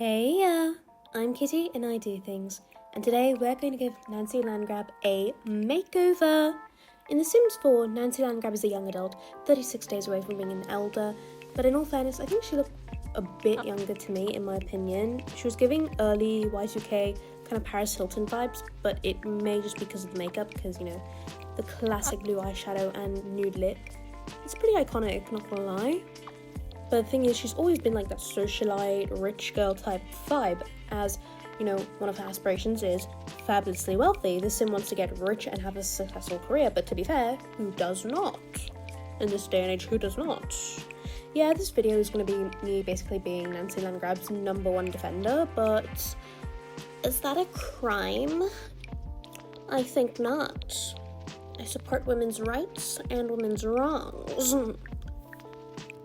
Hey, I'm Kitty and I do things, and today we're going to give Nancy Landgraab a makeover. In The Sims 4, Nancy Landgraab is a young adult, 36 days away from being an elder, but in all fairness, I think she looked a bit younger to me, in my opinion. She was giving early Y2K kind of Paris Hilton vibes, but it may just be because of the makeup, because, you know, the classic blue eyeshadow and nude lip. It's pretty iconic, not gonna lie. But the thing is, she's always been like that socialite, rich girl type vibe, as, you know, one of her aspirations is fabulously wealthy. This sim wants to get rich and have a successful career, but to be fair, who does not? In this day and age, who does not? Yeah, this video is going to be me basically being Nancy Landgraab's #1 defender, but is that a crime? I think not. I support women's rights and women's wrongs.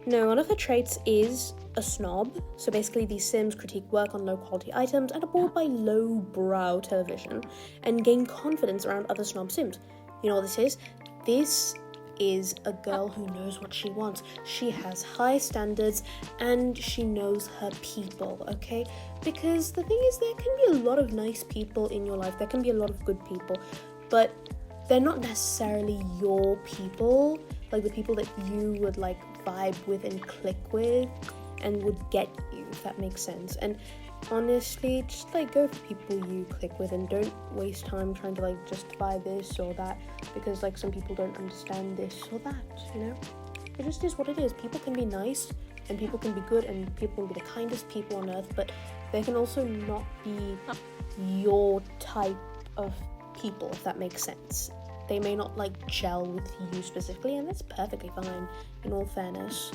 No, one of her traits is a snob. So basically these sims critique work on low quality items and are bored by low brow television and gain confidence around other snob sims. You know what this is? This is a girl who knows what she wants. She has high standards and she knows her people, okay? Because the thing is, there can be a lot of nice people in your life. There can be a lot of good people, but they're not necessarily your people, like the people that you would like vibe with and click with and would get you, if that makes sense. And honestly, just like go for people you click with and don't waste time trying to like justify this or that, because like some people don't understand this or that, you know? It just is what it is. People can be nice and people can be good and people can be the kindest people on earth, but they can also not be your type of people, if that makes sense. They may not like gel with you specifically, and that's perfectly fine, in all fairness.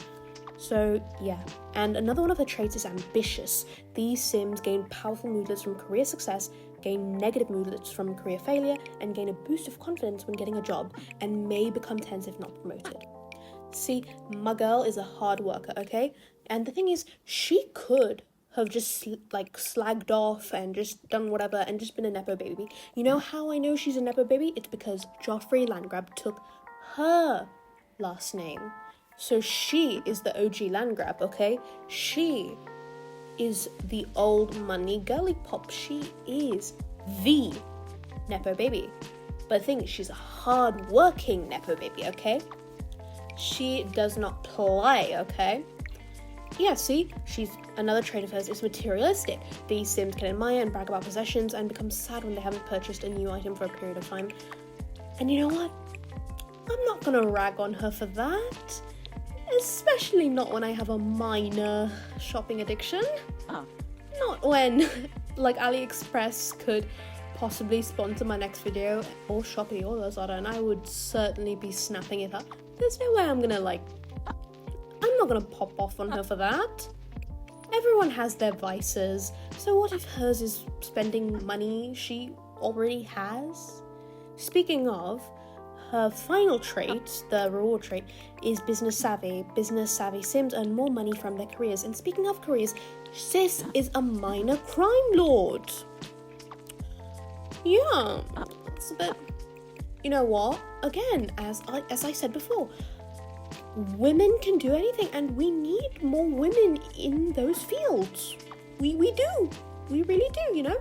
So yeah, and another one of her traits is ambitious. These sims gain powerful moodlets from career success, gain negative moodlets from career failure, and gain a boost of confidence when getting a job, and may become tense if not promoted. See, my girl is a hard worker, okay? And the thing is, she could have just like slagged off and just done whatever and just been a nepo baby. You know how I know she's a nepo baby? It's because Joffrey Landgraab took her last name. So she is the OG Landgraab, okay? She is the old money girly pop. She is the nepo baby. But the thing is, she's a hard-working nepo baby, okay? She does not play, okay? Yeah, see, she's another trait of hers is materialistic. These sims can admire and brag about possessions and become sad when they haven't purchased a new item for a period of time. And you know what? I'm not gonna rag on her for that. Especially not when I have a minor shopping addiction. Not when, like, AliExpress could possibly sponsor my next video, or Shopee or Lazada, and I would certainly be snapping it up. There's no way I'm not gonna pop off on her for that. Everyone has their vices, so what if hers is spending money she already has? Speaking of, her final trait, the reward trait, is business savvy. Business savvy sims earn more money from their careers. And speaking of careers, sis is a minor crime lord. Yeah, it's a bit... You know what? Again, as I said before, women can do anything, and we need more women in those fields. We do. We really do, you know?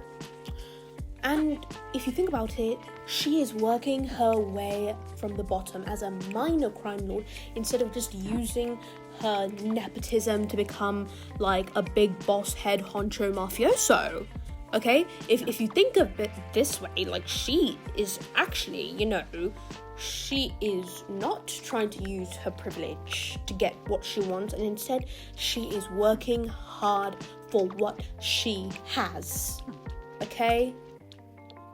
And if you think about it, she is working her way from the bottom as a minor crime lord instead of just using her nepotism to become like a big boss head honcho mafioso. Okay? If you think of it this way, like she is actually, you know, she is not trying to use her privilege to get what she wants, and instead she is working hard for what she has. Okay?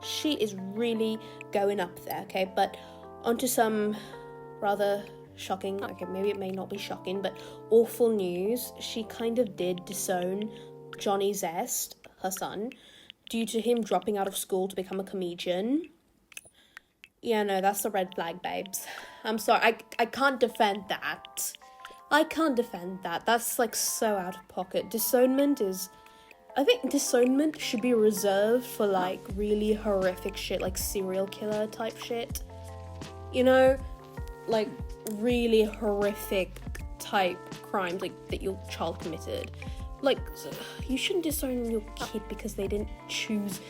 She is really going up there, okay? But onto some rather shocking, okay, maybe it may not be shocking, but awful news. She kind of did disown Johnny Zest, her son, due to him dropping out of school to become a comedian. Yeah, no, that's a red flag, babes. I'm sorry, I can't defend that. I can't defend that. That's, like, so out of pocket. I think disownment should be reserved for, like, really horrific shit, like serial killer type shit. You know? Like, really horrific type crimes, like, that your child committed. like, you shouldn't disown your kid because they didn't choose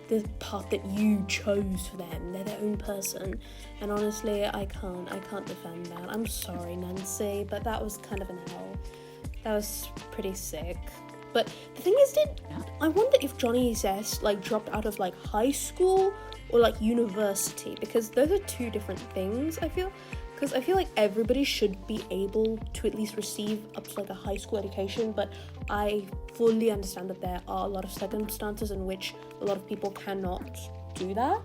the path that you chose for them. They're their own person, and honestly, I can't defend that. I'm sorry, Nancy, but that was kind of an L. That was pretty sick. But the thing is, I wonder if Johnny Zest like dropped out of like high school or like university, because those are two different things, I feel. Because I feel like everybody should be able to at least receive up to like a high school education, but I fully understand that there are a lot of circumstances in which a lot of people cannot do that.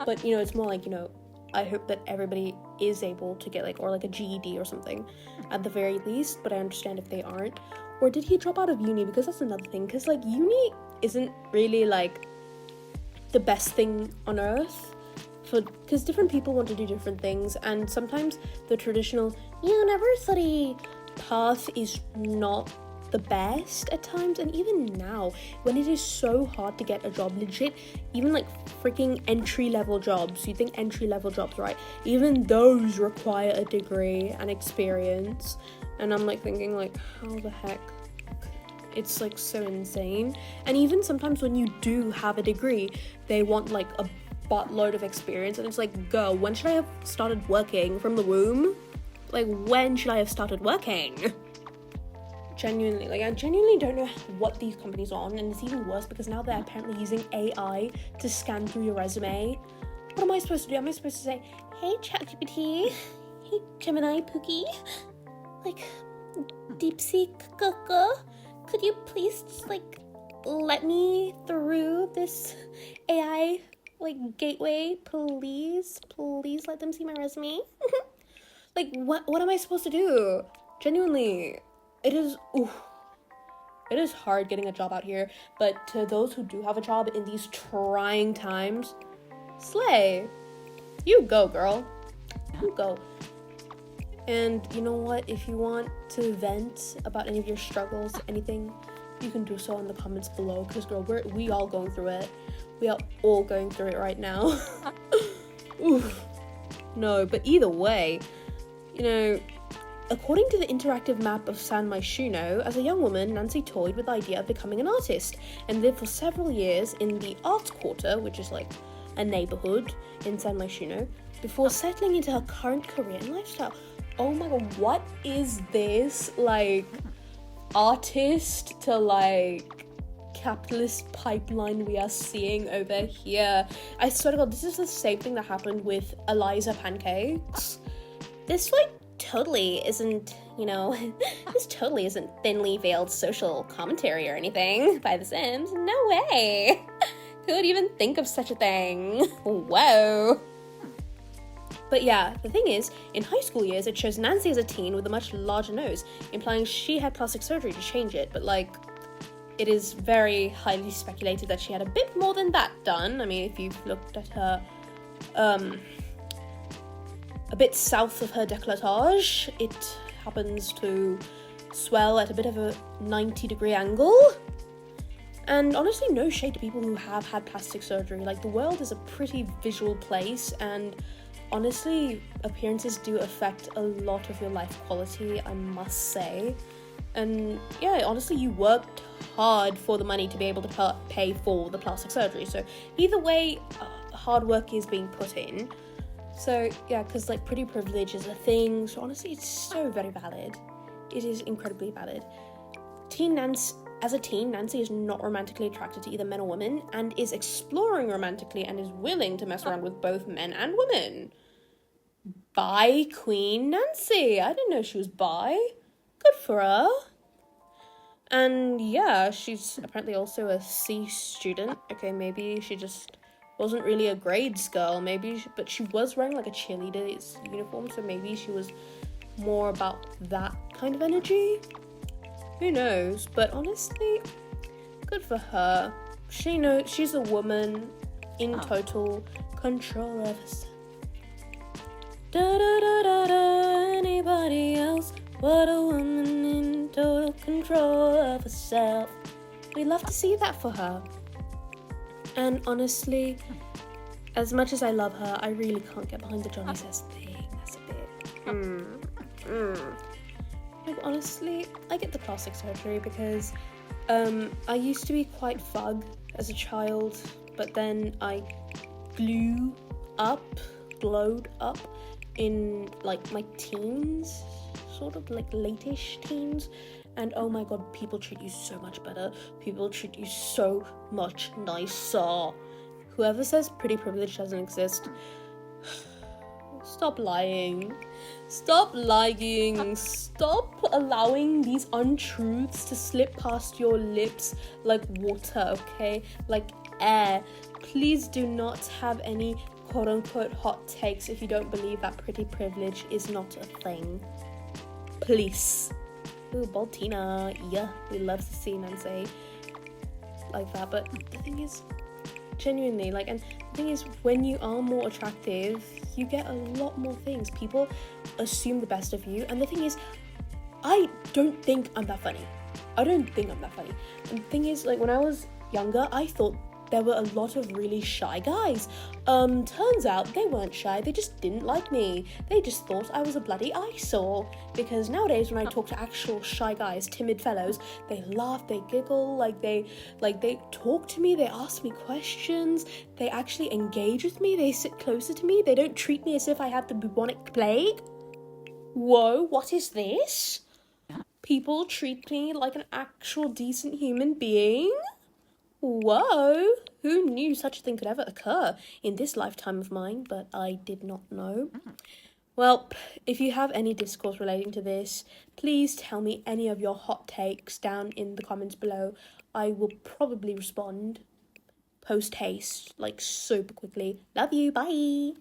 But, you know, it's more like, you know, I hope that everybody is able to get like, or like a GED or something at the very least, but I understand if they aren't. Or did he drop out of uni? Because that's another thing, because like uni isn't really like the best thing on earth, because different people want to do different things, and sometimes the traditional university path is not the best at times. And even now, when it is so hard to get a job, legit, even like freaking entry-level jobs, you think entry-level jobs, right? Even those require a degree and experience, and I'm like thinking like, how the heck? It's like so insane. And even sometimes when you do have a degree, they want like a buttload of experience, and it's like, girl, when should I have started working? From the womb? Like, when should I have started working? Genuinely, like, I genuinely don't know what these companies are on, and it's even worse because now they're apparently using AI to scan through your resume. What am I supposed to do? Am I supposed to say, hey ChatGPT, hey Gemini Pookie, like, DeepSeek Kaka, could you please just like let me through this AI like gateway, please let them see my resume? Like, what am I supposed to do? Genuinely, it is hard getting a job out here, but to those who do have a job in these trying times, slay. You go, girl. You go. And you know what? If you want to vent about any of your struggles, anything, you can do so in the comments below, because girl, we all going through it. We are all going through it right now. Oof. No, but either way, you know, according to the interactive map of San Myshuno, as a young woman, Nancy toyed with the idea of becoming an artist and lived for several years in the Arts Quarter, which is like a neighborhood in San Myshuno, before settling into her current career and lifestyle. Oh my god, what is this, like, artist to like capitalist pipeline we are seeing over here? I swear to god, this is the same thing that happened with Eliza Pancakes. This like totally isn't, you know, this totally isn't thinly veiled social commentary or anything by The Sims. No way. Who would even think of such a thing? Whoa. But yeah, the thing is, in high school years, it shows Nancy as a teen with a much larger nose, implying she had plastic surgery to change it, but like, it is very highly speculated that she had a bit more than that done. I mean, if you've looked at her, a bit south of her décolletage, it happens to swell at a bit of a 90-degree angle. And honestly, no shade to people who have had plastic surgery. Like, the world is a pretty visual place, and honestly, appearances do affect a lot of your life quality, I must say. And yeah, honestly, you worked hard for the money to be able to pay for the plastic surgery. So either way, hard work is being put in. So yeah, because like pretty privilege is a thing. So honestly, it's so very valid. It is incredibly valid. As a teen, Nancy is not romantically attracted to either men or women, and is exploring romantically and is willing to mess around with both men and women. Bi Queen Nancy. I didn't know she was bi. Good for her. And yeah, she's apparently also a C student. Okay, maybe she just wasn't really a grades girl, but she was wearing like a cheerleader's uniform, so maybe she was more about that kind of energy. Who knows? But honestly, good for her. She knows she's a woman in total control of herself. Da da da da da. Anybody else? What a woman in total control of herself. We love to see that for her. And honestly, as much as I love her, I really can't get behind the Johnny Says thing. That's a bit... Like, honestly, I get the plastic surgery because I used to be quite fug as a child, but then I glowed up in like my teens, sort of like late-ish teens, and oh my god, people treat you so much better. People treat you so much nicer. Whoever says pretty privilege doesn't exist, stop lying. Stop lying. Stop allowing these untruths to slip past your lips like water, okay? Like air. Please do not have any quote-unquote hot takes if you don't believe that pretty privilege is not a thing. Please. Ooh, Baltina. Yeah, we love to see Nancy like that. But the thing is, genuinely, like, and the thing is, when you are more attractive, you get a lot more things. People assume the best of you, and the thing is, I don't think I'm that funny. And the thing is, like, when I was younger, I thought there were a lot of really shy guys. Turns out they weren't shy, they just didn't like me. They just thought I was a bloody eyesore. Because nowadays when I talk to actual shy guys, timid fellows, they laugh, they giggle, they talk to me, they ask me questions, they actually engage with me, they sit closer to me, they don't treat me as if I have the bubonic plague. Whoa, what is this? People treat me like an actual decent human being? Whoa, who knew such a thing could ever occur in this lifetime of mine, but I did not know. Well, if you have any discourse relating to this, please tell me any of your hot takes down in the comments below. I will probably respond post haste, like super quickly. Love you, bye!